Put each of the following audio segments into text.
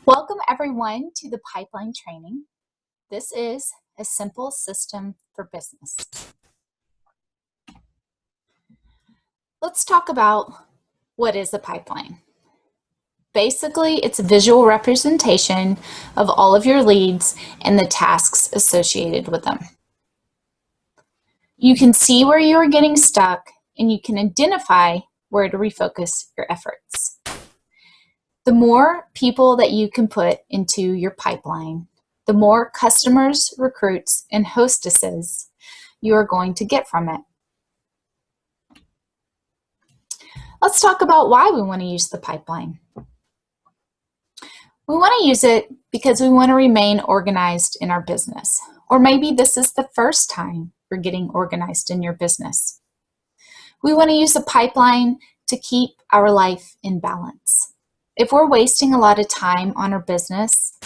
Welcome everyone to the pipeline training. This is a simple system for business. Let's talk about what is a pipeline. Basically, it's a visual representation of all of your leads and the tasks associated with them. You can see where you are getting stuck and you can identify where to refocus your efforts. The more people that you can put into your pipeline, the more customers, recruits, and hostesses you are going to get from it. Let's talk about why we want to use the pipeline. We want to use it because we want to remain organized in our business. Or maybe this is the first time you're getting organized in your business. We want to use the pipeline to keep our life in balance. If we're wasting a lot of time on our business,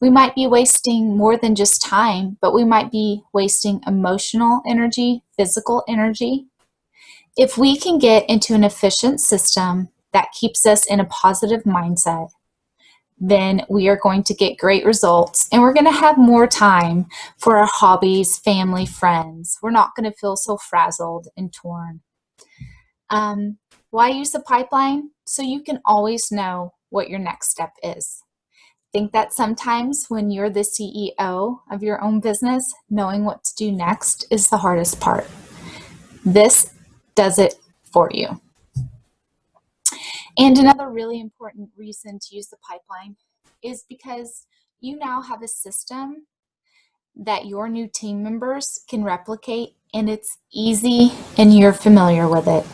we might be wasting more than just time, but we might be wasting emotional energy, physical energy. If we can get into an efficient system that keeps us in a positive mindset, then we are going to get great results and we're going to have more time for our hobbies, family, friends. We're not going to feel so frazzled and torn. Why use the pipeline? So you can always know what your next step is. Think that sometimes when you're the CEO of your own business, knowing what to do next is the hardest part. This does it for you. And another really important reason to use the pipeline is because you now have a system that your new team members can replicate, and it's easy and you're familiar with it.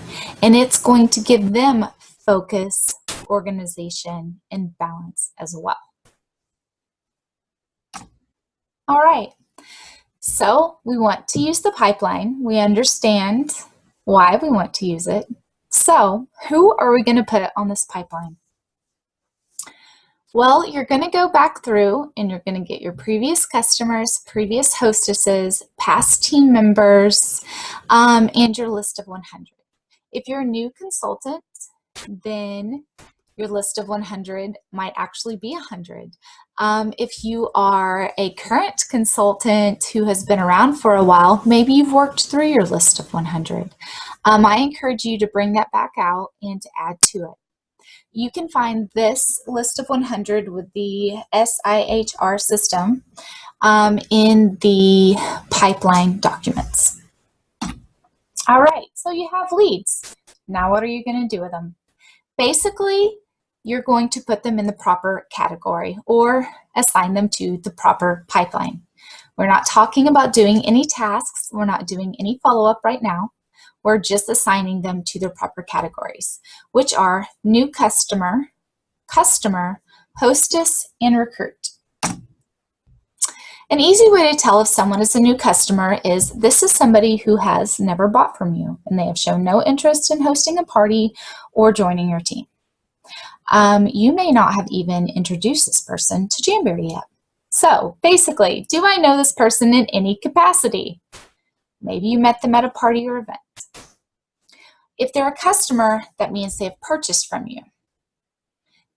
And it's going to give them focus, organization, and balance as well. All right, so we want to use the pipeline. We understand why we want to use it. So who are we going to put on this pipeline? Well, you're going to go back through and you're going to get your previous customers, previous hostesses, past team members, and your list of 100. If you're a new consultant, then your list of 100 might actually be 100. If you are a current consultant who has been around for a while, maybe you've worked through your list of 100. I encourage you to bring that back out and to add to it. You can find this list of 100 with the SIHR system in the pipeline documents. All right, so you have leads. Now what are you going to do with them? Basically, you're going to put them in the proper category or assign them to the proper pipeline. We're not talking about doing any tasks. We're not doing any follow-up right now. We're just assigning them to their proper categories, which are new customer, customer, hostess, and recruit. An easy way to tell if someone is a new customer is this is somebody who has never bought from you and they have shown no interest in hosting a party or joining your team. You may not have even introduced this person to Jamberry yet. So basically, do I know this person in any capacity? Maybe you met them at a party or event. If they're a customer, that means they have purchased from you.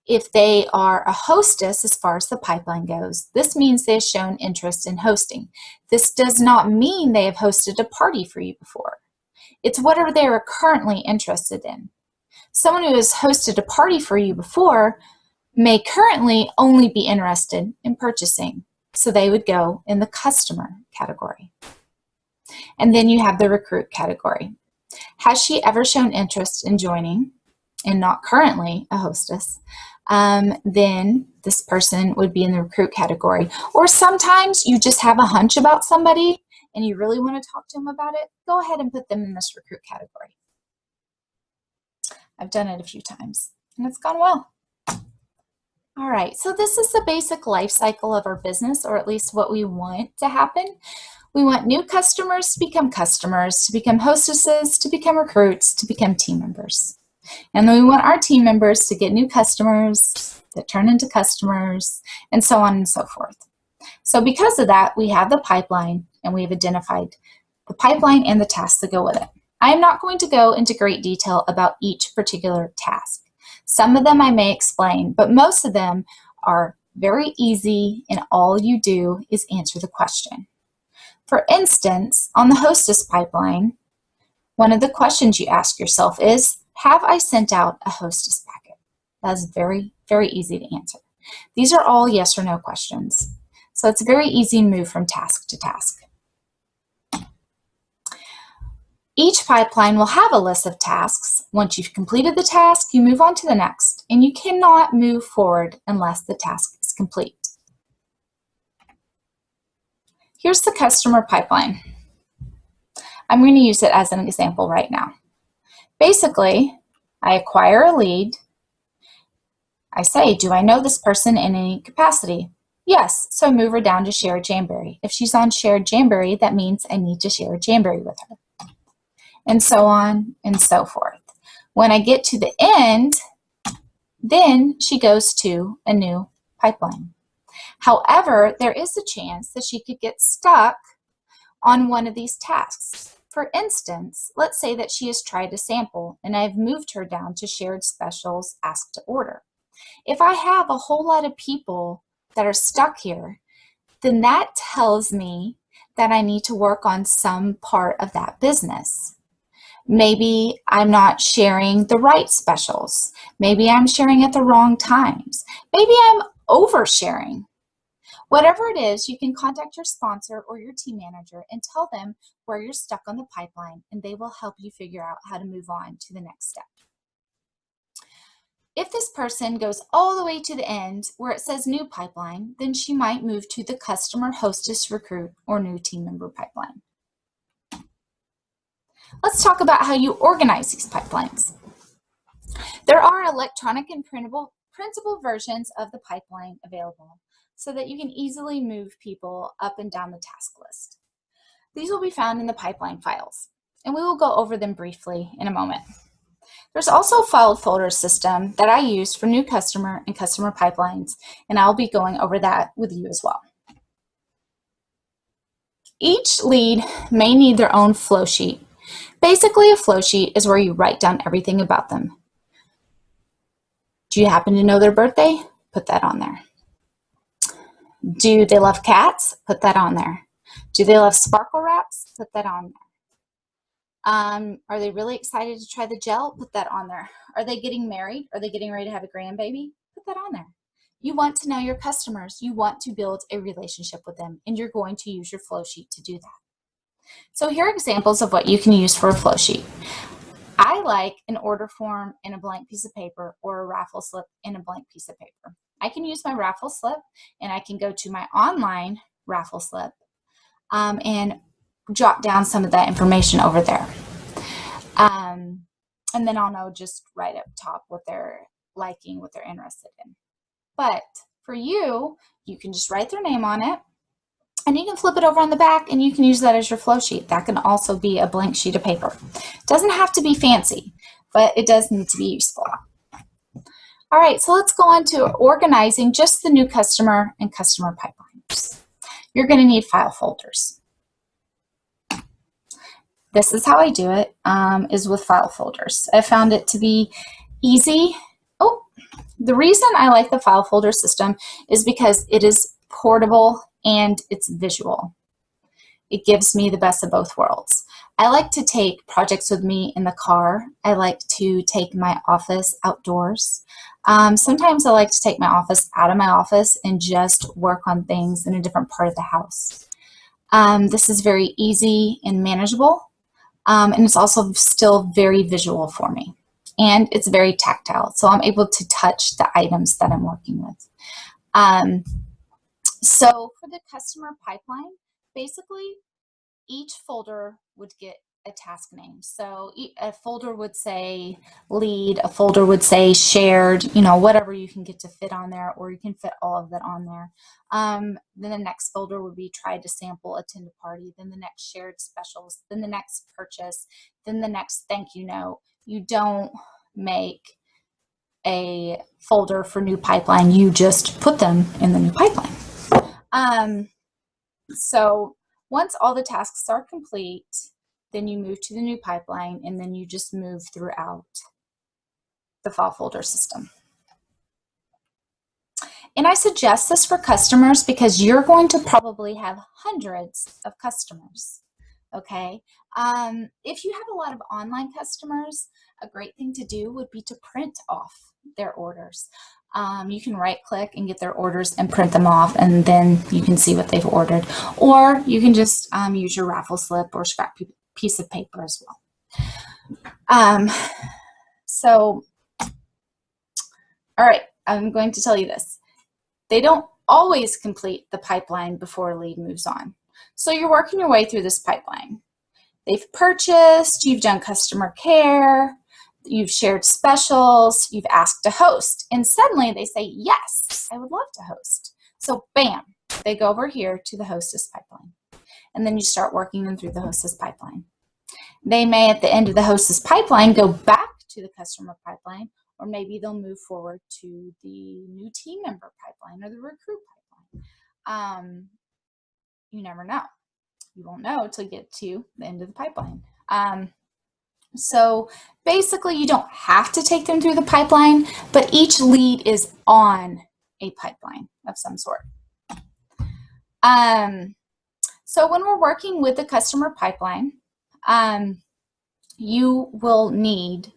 If they are a hostess, as far as the pipeline goes, this means they have shown interest in hosting. This does not mean they have hosted a party for you before. It's whatever they are currently interested in. Someone who has hosted a party for you before may currently only be interested in purchasing, so they would go in the customer category. And then you have the recruit category. Has she ever shown interest in joining and not currently a hostess? Then this person would be in the recruit category. Or sometimes you just have a hunch about somebody and you really want to talk to them about it, go ahead and put them in this recruit category. I've done it a few times and it's gone well. All right, so this is the basic life cycle of our business, or at least what we want to happen. We want new customers to become hostesses, to become recruits, to become team members. And then we want our team members to get new customers that turn into customers, and so on and so forth. So because of that, we have the pipeline and we have identified the pipeline and the tasks that go with it. I am not going to go into great detail about each particular task. Some of them I may explain, but most of them are Very easy, and all you do is answer the question. For instance, on the Hostess pipeline, one of the questions you ask yourself is, have I sent out a Hostess packet? That's very, very easy to answer. These are all yes or no questions. So it's a very easy move from task to task. Each pipeline will have a list of tasks. Once you've completed the task, you move on to the next, and you cannot move forward unless the task is complete. Here's the customer pipeline. I'm going to use it as an example right now. Basically, I acquire a lead. I say, do I know this person in any capacity? Yes, so I move her down to Shared Jamberry. If she's on Shared Jamberry, that means I need to share Jamberry with her. And so on and so forth. When I get to the end, then she goes to a new pipeline. However, there is a chance that she could get stuck on one of these tasks. For instance, let's say that she has tried a sample and I've moved her down to Shared Specials Ask to Order. If I have a whole lot of people that are stuck here, then that tells me that I need to work on some part of that business. Maybe I'm not sharing the right specials. Maybe I'm sharing at the wrong times. Maybe I'm oversharing. Whatever it is, you can contact your sponsor or your team manager and tell them where you're stuck on the pipeline, and they will help you figure out how to move on to the next step. If this person goes all the way to the end where it says new pipeline, then she might move to the customer, hostess, recruit, or new team member pipeline. Let's talk about how you organize these pipelines. There are electronic and printable versions of the pipeline available so that you can easily move people up and down the task list. These will be found in the pipeline files, and we will go over them briefly in a moment. There's also a file folder system that I use for new customer and customer pipelines, and I'll be going over that with you as well. Each lead may need their own flow sheet. Basically, a flow sheet is where you write down everything about them. Do you happen to know their birthday? Put that on there. Do they love cats? Put that on there. Do they love sparkle wraps? Put that on there. Are they really excited to try the gel? Put that on there. Are they getting married? Are they getting ready to have a grandbaby? Put that on there. You want to know your customers. You want to build a relationship with them, and you're going to use your flow sheet to do that. So here are examples of what you can use for a flow sheet. I like an order form in a blank piece of paper or a raffle slip in a blank piece of paper. I can use my raffle slip, and I can go to my online raffle slip and jot down some of that information over there. And then I'll know just right up top what they're liking, what they're interested in. But for you, you can just write their name on it, and you can flip it over on the back, and you can use that as your flow sheet. That can also be a blank sheet of paper. It doesn't have to be fancy, but it does need to be useful. All right, so let's go on to organizing just the new customer and customer pipelines. You're going to need file folders. This is how I do it, is with file folders. I found it to be easy. Oh, the reason I like the file folder system is because it is portable and it's visual. It gives me the best of both worlds. I like to take projects with me in the car. I like to take my office outdoors. Sometimes I like to take my office out of my office and just work on things in a different part of the house. This is very easy and manageable, and it's also still very visual for me. And it's very tactile, so I'm able to touch the items that I'm working with. So for the customer pipeline, basically each folder would get a task name. So a folder would say lead, a folder would say shared, whatever you can get to fit on there, or you can fit all of that on there. Then the next folder would be try to sample, attend a party, then the next shared specials, then the next purchase, then the next thank you note. You don't make a folder for new pipeline, you just put them in the new pipeline. So once all the tasks are complete, then you move to the new pipeline, and then you just move throughout the file folder system. And I suggest this for customers because you're going to probably have hundreds of customers, okay? If you have a lot of online customers, a great thing to do would be to print off their orders. You can right click and get their orders and print them off, and then you can see what they've ordered. Or you can just use your raffle slip or scrap piece of paper as well. So, all right, I'm going to tell you this. They don't always complete the pipeline before a lead moves on. So you're working your way through this pipeline. They've purchased, you've done customer care, you've shared specials, you've asked to host, and suddenly they say, yes, I would love to host. So bam, they go over here to the hostess pipeline. And then you start working them through the hostess pipeline. They may, at the end of the hostess pipeline, go back to the customer pipeline, or maybe they'll move forward to the new team member pipeline or the recruit pipeline. You never know. You won't know until you get to the end of the pipeline. So basically, you don't have to take them through the pipeline, but each lead is on a pipeline of some sort. So when we're working with the customer pipeline, you will need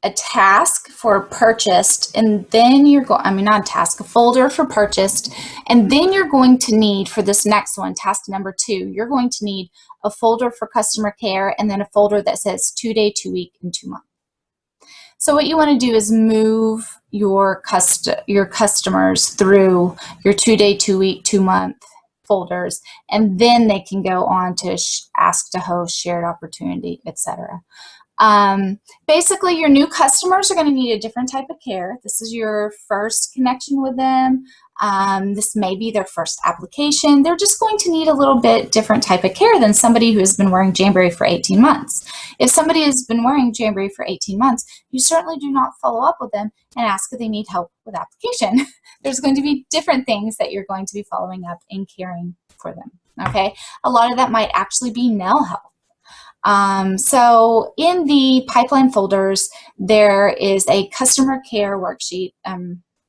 a task for purchased, and then you're going, not a task, a folder for purchased, and then you're going to need, for this next one, task number 2, you're going to need a folder for customer care, and then a folder that says 2-day, 2-week, and 2-month. So what you want to do is move your customers through your 2-day, 2-week, 2-month folders, and then they can go on to ask to host, shared opportunity, etc. Basically, your new customers are going to need a different type of care. This is your first connection with them. This may be their first application. They're just going to need a little bit different type of care than somebody who has been wearing Jamberry for 18 months. If somebody has been wearing Jamberry for 18 months, you certainly do not follow up with them and ask if they need help with application. There's going to be different things that you're going to be following up and caring for them, okay? A lot of that might actually be nail health. So in the pipeline folders, there is a customer care worksheet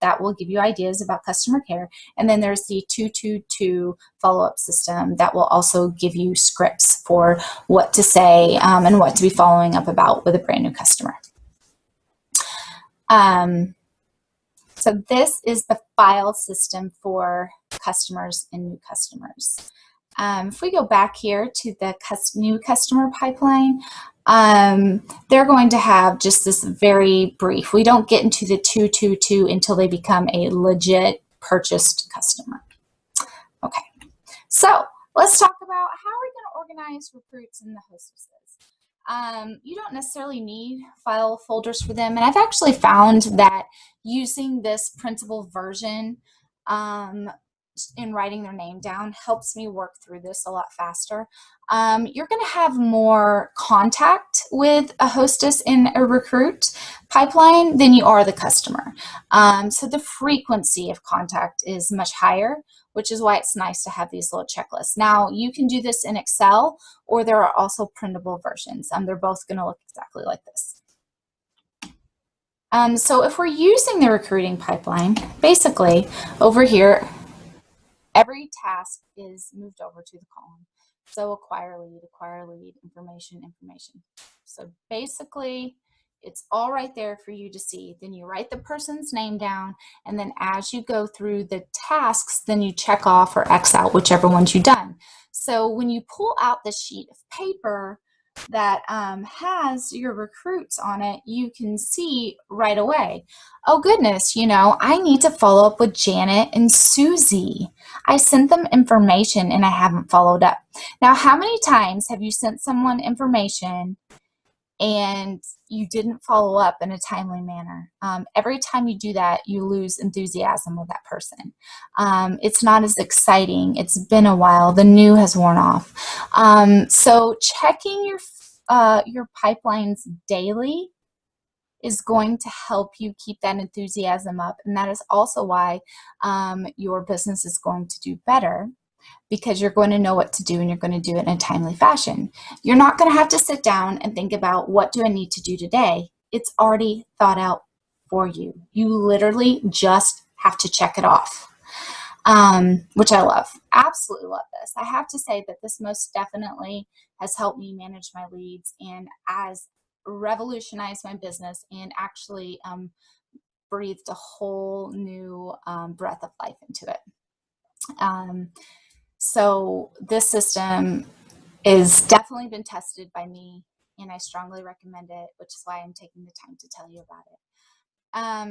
that will give you ideas about customer care. And then there's the 222 follow-up system that will also give you scripts for what to say and what to be following up about with a brand new customer. So this is the file system for customers and new customers. If we go back here to the new customer pipeline, they're going to have just this very brief. We don't get into the 222 until they become a legit purchased customer. Okay, so let's talk about how are we going to organize recruits in the hostesses. You don't necessarily need file folders for them, and I've actually found that using this printable version in writing their name down helps me work through this a lot faster. You're going to have more contact with a hostess in a recruit pipeline than you are the customer. So the frequency of contact is much higher, which is why it's nice to have these little checklists. Now, you can do this in Excel, or there are also printable versions. They're both going to look exactly like this. So if we're using the recruiting pipeline, basically over here, every task is moved over to the column. So acquire lead, information. So basically, it's all right there for you to see. Then you write the person's name down, and then as you go through the tasks, then you check off or X out whichever ones you've done. So when you pull out the sheet of paper that has your recruits on it, you can see right away, oh goodness, I need to follow up with Janet and Susie. I sent them information and I haven't followed up. Now, how many times have you sent someone information and you didn't follow up in a timely manner? Every time you do that, you lose enthusiasm with that person. It's not as exciting. It's been a while. The new has worn off. So checking your pipelines daily is going to help you keep that enthusiasm up. And that is also why your business is going to do better, because you're going to know what to do and you're going to do it in a timely fashion. You're not going to have to sit down and think about what do I need to do today. It's already thought out for you. You literally just have to check it off, which I love. Absolutely love this. I have to say that this most definitely has helped me manage my leads and has revolutionized my business and actually breathed a whole new breath of life into it. So this system is definitely been tested by me, and I strongly recommend it, which is why I'm taking the time to tell you about it.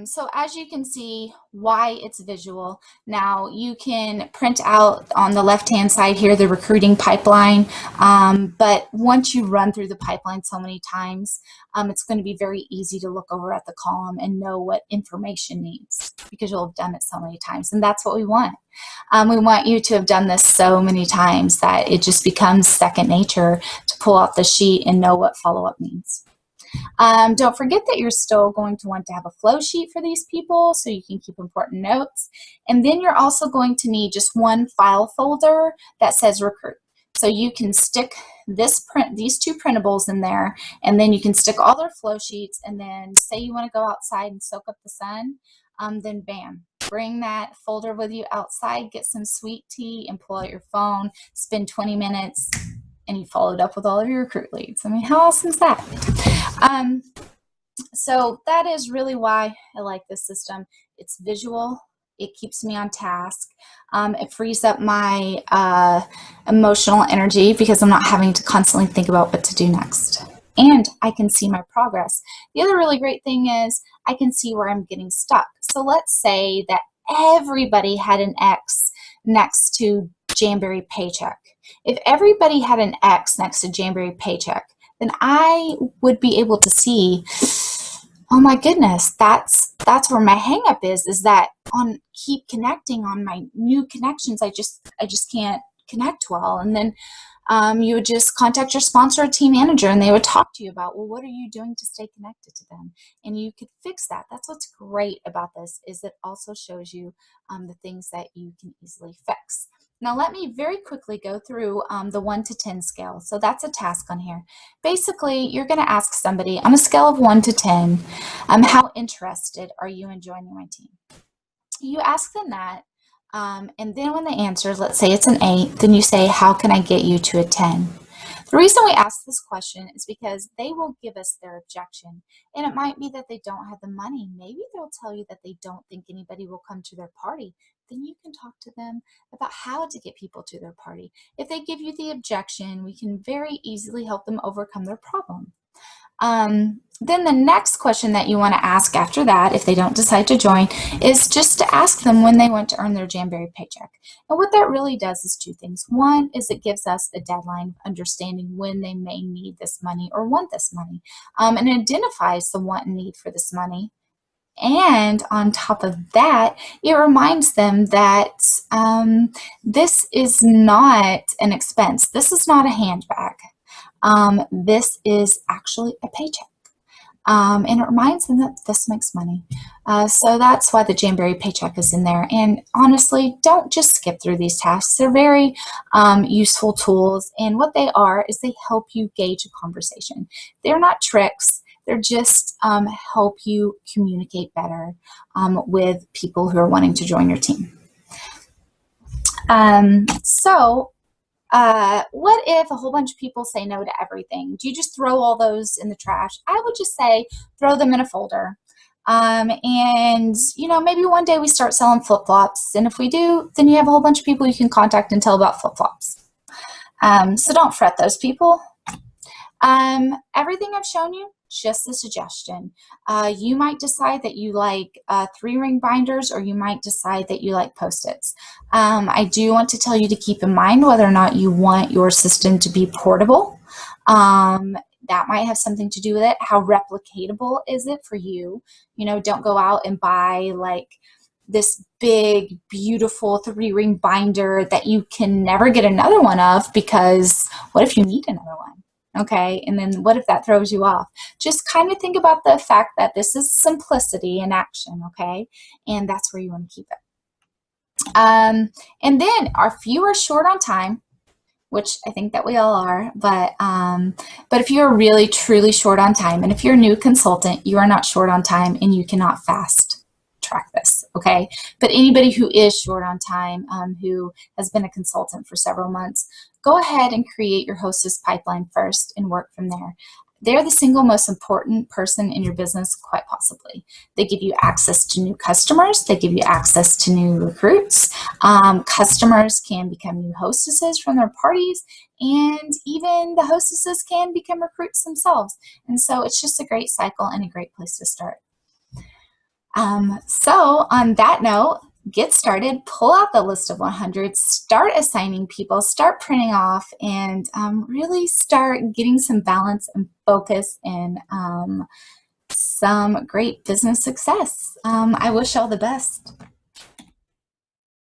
So as you can see, why it's visual. Now you can print out on the left-hand side here the recruiting pipeline, but once you run through the pipeline so many times, it's going to be very easy to look over at the column and know what information needs because you'll have done it so many times, and that's what we want. We want you to have done this so many times that it just becomes second nature to pull off the sheet and know what follow-up means. Don't forget that you're still going to want to have a flow sheet for these people so you can keep important notes. And then you're also going to need just one file folder that says recruit. So you can stick these two printables in there, and then you can stick all their flow sheets, and then say you want to go outside and soak up the sun, then bam, bring that folder with you outside, get some sweet tea, and pull out your phone, spend 20 minutes, and you followed up with all of your recruit leads. I mean, how awesome is that? So that is really why I like this system. It's visual. It keeps me on task. It frees up my emotional energy because I'm not having to constantly think about what to do next. And I can see my progress. The other really great thing is I can see where I'm getting stuck. So let's say that everybody had an X next to Jamberry Paycheck. If everybody had an X next to Jamberry Paycheck, then I would be able to see, oh my goodness, that's where my hang up is that on keep connecting on my new connections, I just can't connect well. And then you would just contact your sponsor or team manager, and they would talk to you about, well, what are you doing to stay connected to them? And you could fix that. That's what's great about this, is it also shows you the things that you can easily fix. Now let me very quickly go through the 1 to 10 scale. So that's a task on here. Basically, you're going to ask somebody on a scale of 1 to 10, how interested are you in joining my team? You ask them that, and then when they answer, let's say it's an 8, then you say, how can I get you to a 10? The reason we ask this question is because they will give us their objection, and it might be that they don't have the money. Maybe they'll tell you that they don't think anybody will come to their party. Then you can talk to them about how to get people to their party. If they give you the objection, we can very easily help them overcome their problem. Then the next question that you want to ask after that, if they don't decide to join, is just to ask them when they want to earn their Jamberry Paycheck. And what that really does is 2 things. One is it gives us a deadline of understanding when they may need this money or want this money, and identifies the want and need for this money. And on top of that, it reminds them that this is not an expense. This is not a handbag. This is actually a paycheck. And it reminds them that this makes money. So that's why the Jamberry Paycheck is in there. And honestly, don't just skip through these tasks. They're very useful tools. And what they are is they help you gauge a conversation. They're not tricks. They're just help you communicate better with people who are wanting to join your team. What if a whole bunch of people say no to everything? Do you just throw all those in the trash? I would just say throw them in a folder. And, you know, maybe one day we start selling flip-flops. And if we do, then you have a whole bunch of people you can contact and tell about flip-flops. So don't fret those people. Everything I've shown you, just a suggestion. You might decide that you like 3-ring binders, or you might decide that you like Post-its. I do want to tell you to keep in mind whether or not you want your system to be portable. That might have something to do with it. How replicatable is it for you? You know, don't go out and buy like this big, beautiful 3-ring binder that you can never get another one of, because what if you need another one? Okay, and then what if that throws you off? Just kind of think about the fact that this is simplicity in action, okay? And that's where you want to keep it. And then if you are short on time, which I think that we all are, but if you're really, truly short on time, and if you're a new consultant, you are not short on time and you cannot fast track this, okay? But anybody who is short on time, who has been a consultant for several months, go ahead and create your hostess pipeline first and work from there. They're the single most important person in your business, quite possibly. They give you access to new customers. They give you access to new recruits. Customers can become new hostesses from their parties, and even the hostesses can become recruits themselves. And so it's just a great cycle and a great place to start. So on that note, get started, pull out the list of 100, start assigning people, start printing off, and really start getting some balance and focus and some great business success. I wish you all the best.